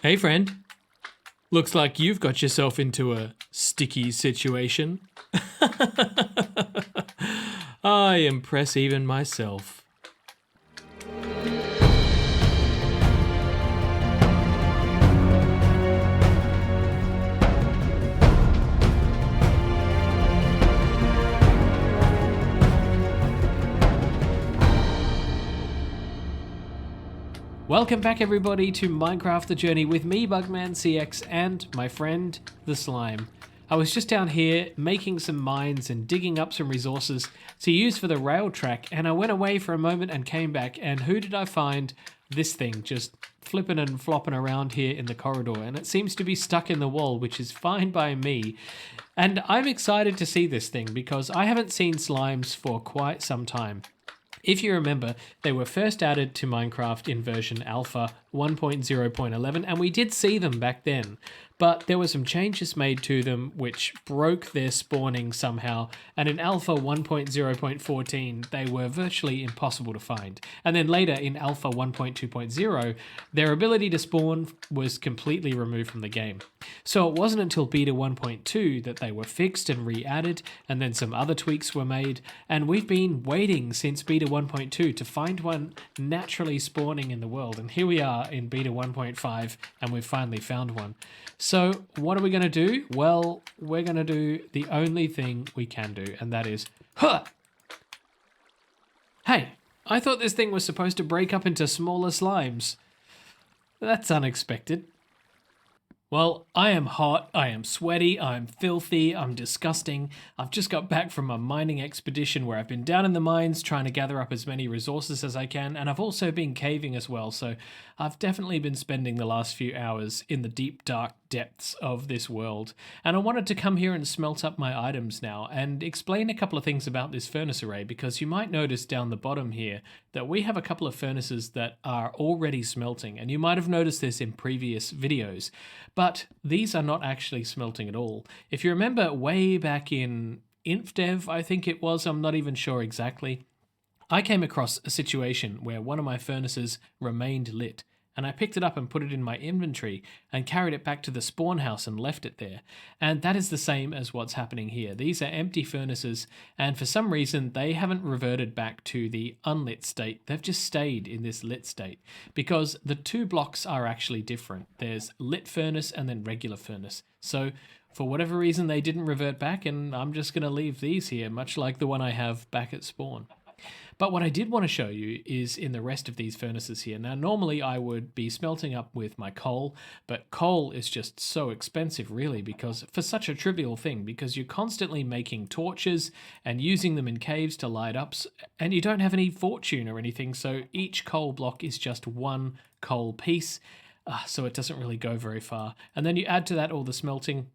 Hey friend, looks like you've got yourself into a sticky situation. I impress even myself. Welcome back everybody to Minecraft The Journey with me, bugmancx, and my friend, the Slime. I was just down here making some mines and digging up some resources to use for the rail track, and I went away for a moment and came back, and who did I find? This thing just flipping and flopping around here in the corridor, and it seems to be stuck in the wall, which is fine by me. And I'm excited to see this thing because I haven't seen slimes for quite some time. If you remember, they were first added to Minecraft in version alpha 1.0.11, and we did see them back then. But there were some changes made to them which broke their spawning somehow, and in alpha 1.0.14 they were virtually impossible to find. And then later in alpha 1.2.0, their ability to spawn was completely removed from the game. So it wasn't until beta 1.2 that they were fixed and re-added, and then some other tweaks were made, and we've been waiting since beta 1.2 to find one naturally spawning in the world, and here we are in beta 1.5 and we've finally found one. So what are we going to do? Well, we're going to do the only thing we can do, and that is, Hey, I thought this thing was supposed to break up into smaller slimes. That's unexpected. Well, I am hot, I am sweaty, I'm filthy, I'm disgusting. I've just got back from a mining expedition where I've been down in the mines trying to gather up as many resources as I can, and I've also been caving as well, so I've definitely been spending the last few hours in the deep, dark depths of this world. And I wanted to come here and smelt up my items now and explain a couple of things about this furnace array, because you might notice down the bottom here that we have a couple of furnaces that are already smelting, and you might have noticed this in previous videos. But these are not actually smelting at all. If you remember way back in InfDev, I think it was, I'm not even sure exactly, I came across a situation where one of my furnaces remained lit, and I picked it up and put it in my inventory and carried it back to the spawn house and left it there. And that is the same as what's happening here. These are empty furnaces, and for some reason they haven't reverted back to the unlit state. They've just stayed in this lit state because the two blocks are actually different. There's lit furnace and then regular furnace. So for whatever reason they didn't revert back, and I'm just going to leave these here, much like the one I have back at spawn. But what I did want to show you is in the rest of these furnaces here. Now, normally I would be smelting up with my coal, but coal is just so expensive really, because for such a trivial thing, because you're constantly making torches and using them in caves to light up, and you don't have any fortune or anything, so each coal block is just one coal piece, so it doesn't really go very far. And then you add to that all the smelting.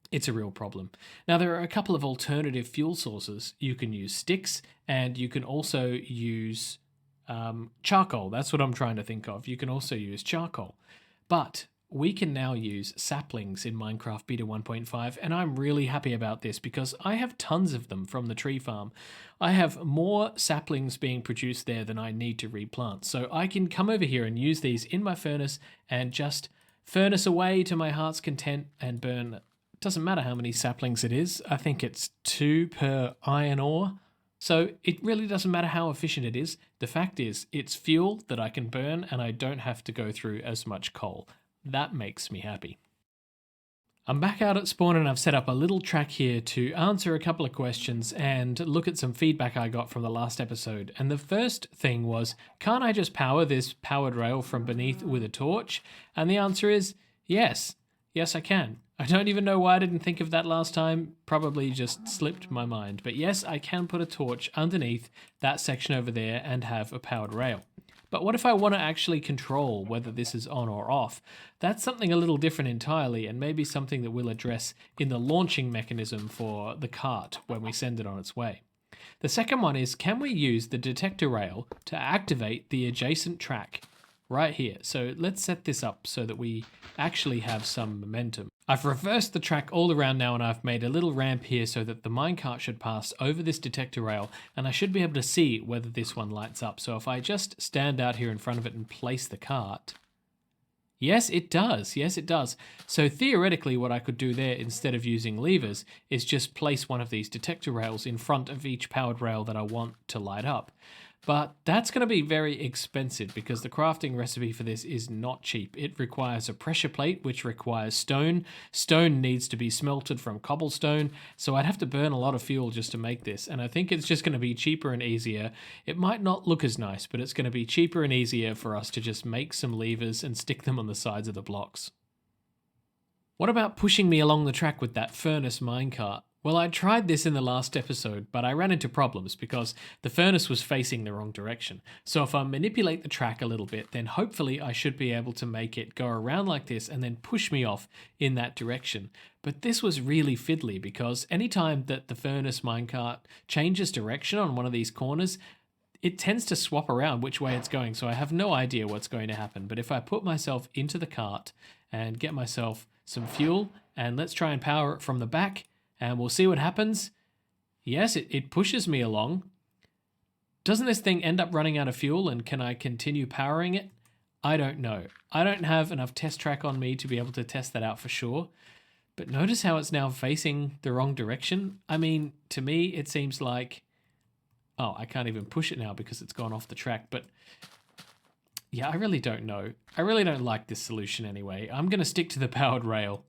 It's a real problem. Now, there are a couple of alternative fuel sources. You can use sticks, and you can also use charcoal. That's what I'm trying to think of. You can also use charcoal. But we can now use saplings in Minecraft Beta 1.5, and I'm really happy about this because I have tons of them from the tree farm. I have more saplings being produced there than I need to replant. So I can come over here and use these in my furnace and just furnace away to my heart's content and burn. Doesn't matter how many saplings it is. I think it's 2 per iron ore. So it really doesn't matter how efficient it is. The fact is, it's fuel that I can burn and I don't have to go through as much coal. That makes me happy. I'm back out at spawn and I've set up a little track here to answer a couple of questions and look at some feedback I got from the last episode. And the first thing was, can't I just power this powered rail from beneath with a torch? And the answer is yes. Yes, I can. I don't even know why I didn't think of that last time. Probably just slipped my mind. But yes, I can put a torch underneath that section over there and have a powered rail. But what if I want to actually control whether this is on or off? That's something a little different entirely, and maybe something that we'll address in the launching mechanism for the cart when we send it on its way. The second one is, can we use the detector rail to activate the adjacent track right here? So let's set this up so that we actually have some momentum. I've reversed the track all around now, and I've made a little ramp here so that the minecart should pass over this detector rail, and I should be able to see whether this one lights up. So if I just stand out here in front of it and place the cart, Yes, it does. Yes, it does. So theoretically, what I could do there instead of using levers is just place one of these detector rails in front of each powered rail that I want to light up. But that's going to be very expensive because the crafting recipe for this is not cheap. It requires a pressure plate, which requires stone. Stone needs to be smelted from cobblestone, so I'd have to burn a lot of fuel just to make this. And I think it's just going to be cheaper and easier. It might not look as nice, but it's going to be cheaper and easier for us to just make some levers and stick them on the sides of the blocks. What about pushing me along the track with that furnace minecart? Well, I tried this in the last episode, but I ran into problems because the furnace was facing the wrong direction. So if I manipulate the track a little bit, then hopefully I should be able to make it go around like this and then push me off in that direction. But this was really fiddly because anytime that the furnace minecart changes direction on one of these corners, it tends to swap around which way it's going, so I have no idea what's going to happen. But if I put myself into the cart and get myself some fuel, and let's try and power it from the back, and we'll see what happens. Yes, it pushes me along. Doesn't this thing end up running out of fuel, and can I continue powering it? I don't know. I don't have enough test track on me to be able to test that out for sure. But notice how it's now facing the wrong direction. I mean, to me, it seems like... Oh, I can't even push it now because it's gone off the track. But yeah, I really don't know. I really don't like this solution anyway. I'm going to stick to the powered rail.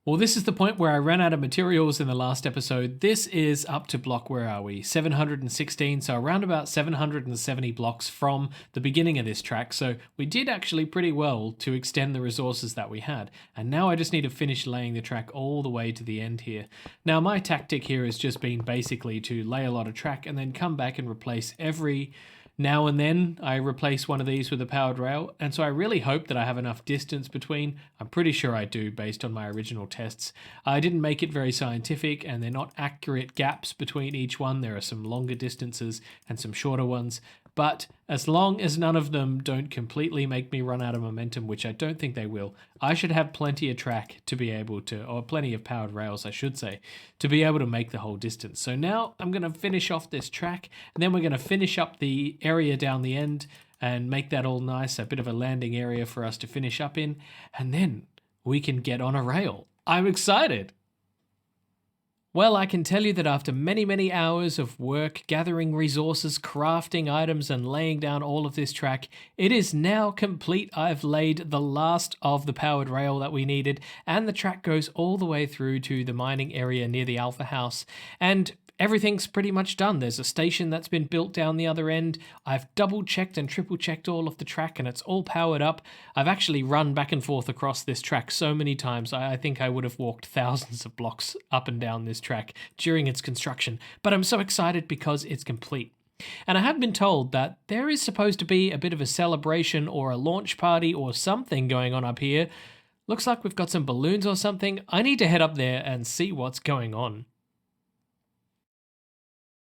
Well, this is the point where I ran out of materials in the last episode. This is up to block, where are we? 716, so around about 770 blocks from the beginning of this track. So we did actually pretty well to extend the resources that we had. And now I just need to finish laying the track all the way to the end here. Now my tactic here has just been basically to lay a lot of track and then come back and replace every... Now and then I replace one of these with a powered rail, and so I really hope that I have enough distance between. I'm pretty sure I do based on my original tests. I didn't make it very scientific, and they're not accurate gaps between each one. There are some longer distances and some shorter ones, but as long as none of them don't completely make me run out of momentum, which I don't think they will, I should have plenty of track to be able to, or plenty of powered rails I should say, to be able to make the whole distance. So now I'm going to finish off this track, and then we're going to finish up the area down the end and make that all nice, a bit of a landing area for us to finish up in, and then we can get on a rail. I'm excited! Well, I can tell you that after many, many hours of work, gathering resources, crafting items, and laying down all of this track, it is now complete. I've laid the last of the powered rail that we needed, and the track goes all the way through to the mining area near the Alpha House, and everything's pretty much done. There's a station that's been built down the other end. I've double-checked and triple-checked all of the track, and it's all powered up. I've actually run back and forth across this track so many times, I think I would have walked thousands of blocks up and down this track during its construction. But I'm so excited because it's complete. And I have been told that there is supposed to be a bit of a celebration or a launch party or something going on up here. Looks like we've got some balloons or something. I need to head up there and see what's going on.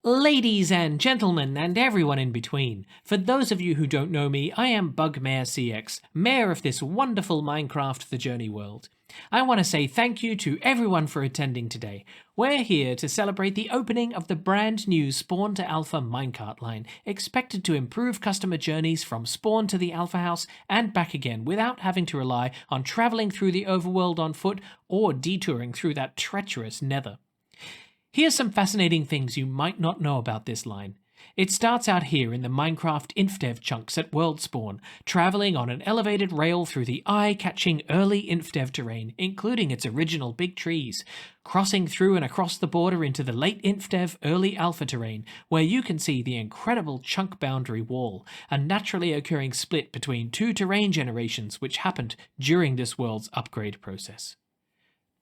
Ladies and gentlemen, and everyone in between, for those of you who don't know me, I am bugmancx, mayor of this wonderful Minecraft The Journey world. I want to say thank you to everyone for attending today. We're here to celebrate the opening of the brand new Spawn to Alpha minecart line, expected to improve customer journeys from Spawn to the Alpha House and back again without having to rely on travelling through the overworld on foot or detouring through that treacherous nether. Here's some fascinating things you might not know about this line. It starts out here in the Minecraft InfDev chunks at World Spawn, travelling on an elevated rail through the eye-catching early InfDev terrain, including its original big trees, crossing through and across the border into the late InfDev early Alpha terrain, where you can see the incredible chunk boundary wall, a naturally occurring split between two terrain generations which happened during this world's upgrade process.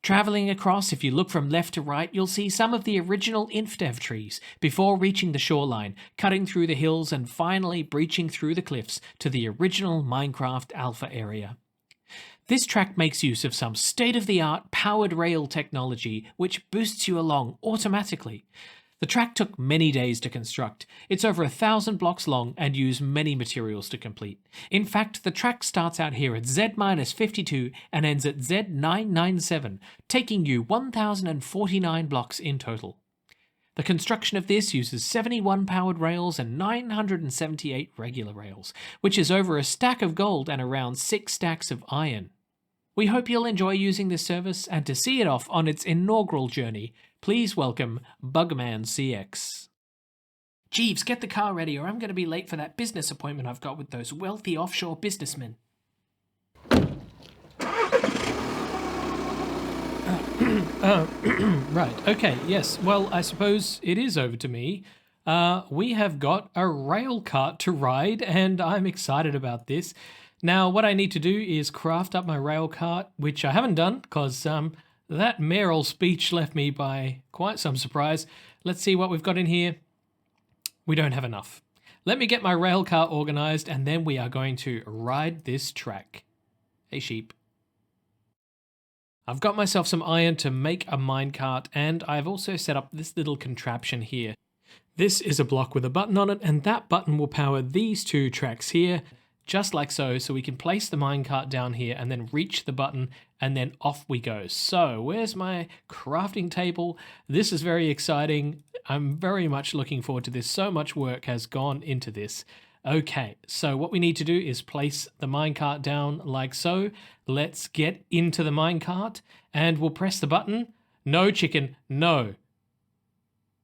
Travelling across, if you look from left to right, you'll see some of the original InfDev trees before reaching the shoreline, cutting through the hills and finally breaching through the cliffs to the original Minecraft Alpha area. This track makes use of some state-of-the-art powered rail technology which boosts you along automatically. The track took many days to construct. It's over 1,000 blocks long and used many materials to complete. In fact, the track starts out here at Z-52 and ends at Z997, taking you 1,049 blocks in total. The construction of this uses 71 powered rails and 978 regular rails, which is over a stack of gold and around 6 stacks of iron. We hope you'll enjoy using this service, and to see it off on its inaugural journey, please welcome bugmancx. Jeeves, get the car ready or I'm going to be late for that business appointment I've got with those wealthy offshore businessmen. Right, okay, yes. Well, I suppose it is over to me. We have got a rail cart to ride, and I'm excited about this. Now, what I need to do is craft up my rail cart, which I haven't done, because that mayoral speech left me by quite some surprise. Let's see what we've got in here. We don't have enough. Let me get my rail cart organized, and then we are going to ride this track. Hey, sheep. I've got myself some iron to make a minecart, and I've also set up this little contraption here. This is a block with a button on it, and that button will power these 2 tracks here, just like so we can place the minecart down here and then reach the button, and then off we go. So, where's my crafting table? This is very exciting. I'm very much looking forward to this. So much work has gone into this. Okay, so what we need to do is place the minecart down like so. Let's get into the minecart and we'll press the button. No, chicken, no.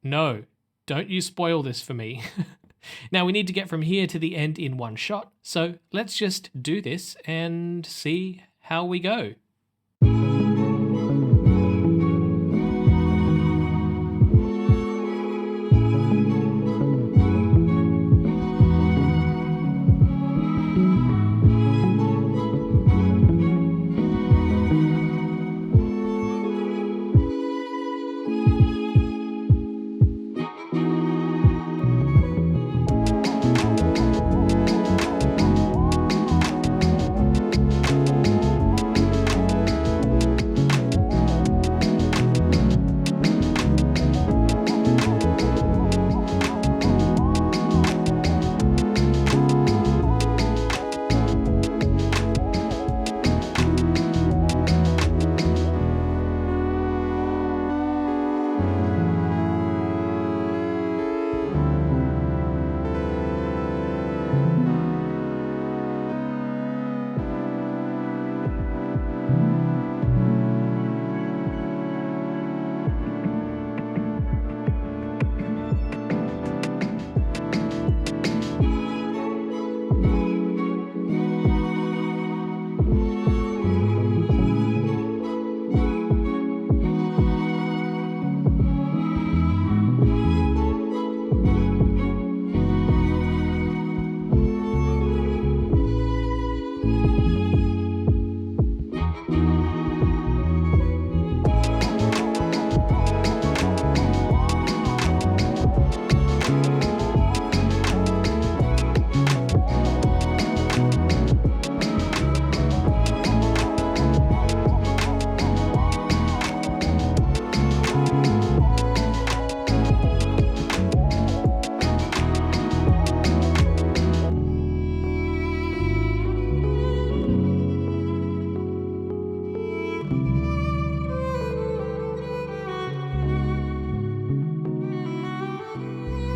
No, don't you spoil this for me. Now we need to get from here to the end in one shot. So let's just do this and see how we go.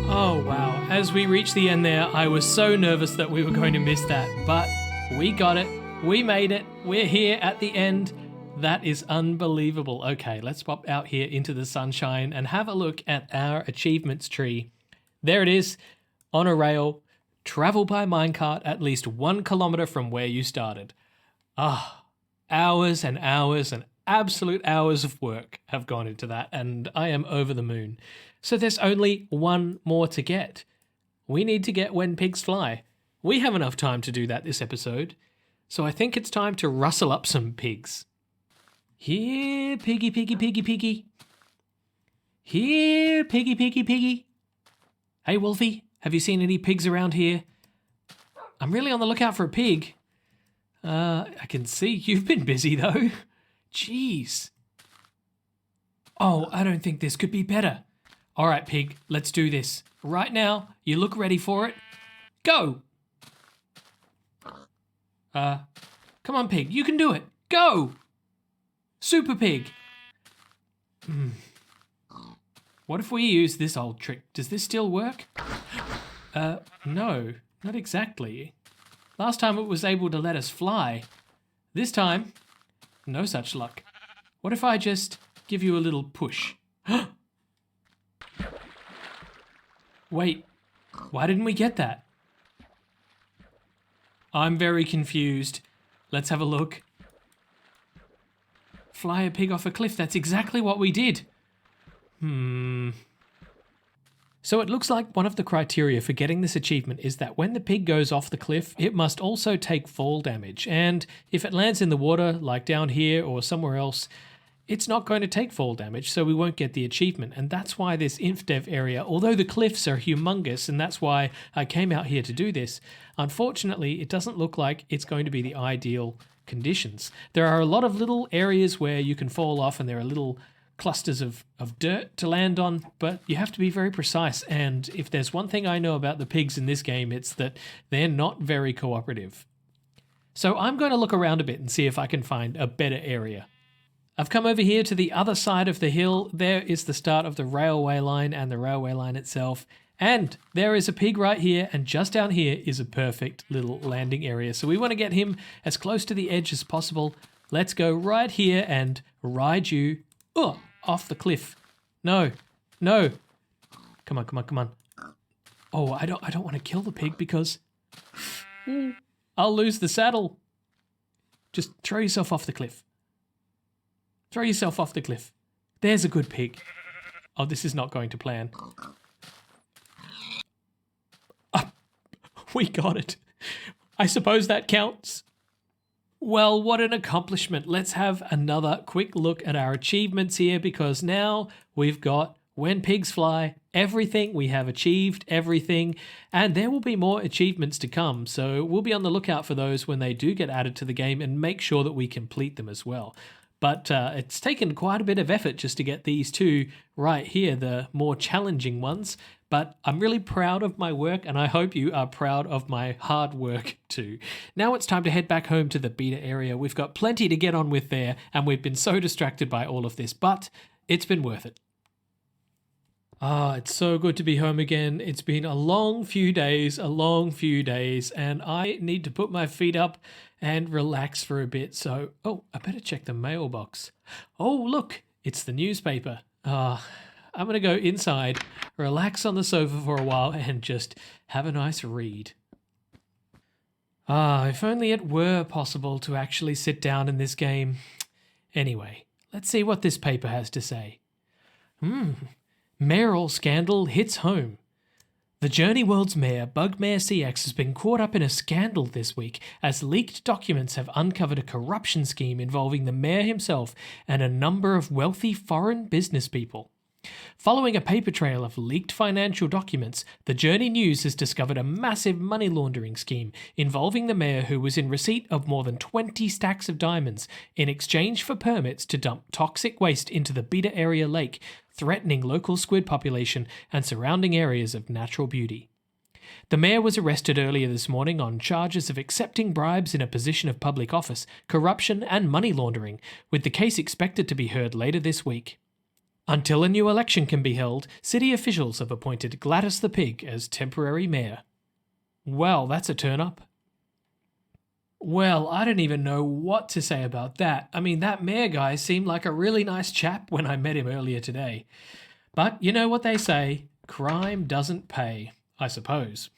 Oh wow, as we reached the end there, I was so nervous that we were going to miss that, but we got it, we made it, we're here at the end. That is unbelievable. Okay, let's pop out here into the sunshine and have a look at our achievements tree. There it is, on a rail, travel by minecart at least 1 kilometer from where you started. Hours and hours and absolute hours of work have gone into that, and I am over the moon. So there's only one more to get. We need to get When Pigs Fly. We have enough time to do that this episode, so I think it's time to rustle up some pigs. Here, piggy, piggy, piggy, piggy. Here, piggy, piggy, piggy. Hey, Wolfie, have you seen any pigs around here? I'm really on the lookout for a pig. I can see you've been busy, though. Jeez. Oh, I don't think this could be better. All right, pig, let's do this. Right now, you look ready for it. Go! Come on, pig, you can do it. Go! Super pig. What if we use this old trick? Does this still work? No, not exactly. Last time it was able to let us fly. This time, no such luck. What if I just give you a little push? Wait, why didn't we get that? I'm very confused. Let's have a look. Fly a pig off a cliff, that's exactly what we did. So it looks like one of the criteria for getting this achievement is that when the pig goes off the cliff, it must also take fall damage. And if it lands in the water, like down here or somewhere else, it's not going to take fall damage, so we won't get the achievement. And that's why this InfDev area, although the cliffs are humongous, and that's why I came out here to do this, unfortunately, it doesn't look like it's going to be the ideal conditions. There are a lot of little areas where you can fall off, and there are little clusters of dirt to land on, but you have to be very precise. And if there's one thing I know about the pigs in this game, it's that they're not very cooperative. So I'm going to look around a bit and see if I can find a better area. I've come over here to the other side of the hill. There is the start of the railway line and the railway line itself. And there is a pig right here, and just down here is a perfect little landing area. So we want to get him as close to the edge as possible. Let's go right here and ride you off the cliff. No. Come on. Oh, I don't want to kill the pig because I'll lose the saddle. Just throw yourself off the cliff. Throw yourself off the cliff. There's a good pig. Oh, this is not going to plan. We got it. I suppose that counts. Well, what an accomplishment. Let's have another quick look at our achievements here, because now we've got when pigs fly, everything. We have achieved everything, and there will be more achievements to come. So we'll be on the lookout for those when they do get added to the game and make sure that we complete them as well. But it's taken quite a bit of effort just to get these two right here, the more challenging ones. But I'm really proud of my work, and I hope you are proud of my hard work too. Now it's time to head back home to the beta area. We've got plenty to get on with there, and we've been so distracted by all of this, but it's been worth it. It's so good to be home again. It's been a long few days, and I need to put my feet up and relax for a bit. So, I better check the mailbox. Oh, look, it's the newspaper. I'm going to go inside, relax on the sofa for a while, and just have a nice read. If only it were possible to actually sit down in this game. Anyway, let's see what this paper has to say. Mayoral scandal hits home. The Journey World's mayor, bugmancx, has been caught up in a scandal this week as leaked documents have uncovered a corruption scheme involving the mayor himself and a number of wealthy foreign business people. Following a paper trail of leaked financial documents, the Journey News has discovered a massive money laundering scheme involving the mayor, who was in receipt of more than 20 stacks of diamonds in exchange for permits to dump toxic waste into the Beta Area Lake, threatening local squid population and surrounding areas of natural beauty. The mayor was arrested earlier this morning on charges of accepting bribes in a position of public office, corruption and money laundering, with the case expected to be heard later this week. Until a new election can be held, city officials have appointed Gladys the Pig as temporary mayor. Well, that's a turn-up. Well, I don't even know what to say about that. I mean, that mayor guy seemed like a really nice chap when I met him earlier today. But you know what they say, crime doesn't pay, I suppose.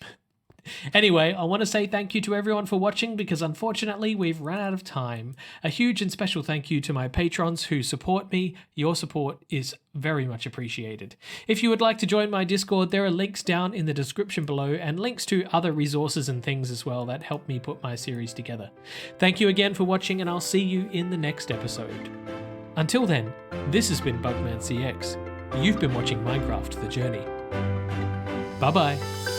Anyway, I want to say thank you to everyone for watching, because unfortunately we've run out of time. A huge and special thank you to my patrons who support me. Your support is very much appreciated. If you would like to join my Discord, there are links down in the description below, and links to other resources and things as well that help me put my series together. Thank you again for watching, and I'll see you in the next episode. Until then, this has been bugmancx. You've been watching Minecraft The Journey. Bye bye.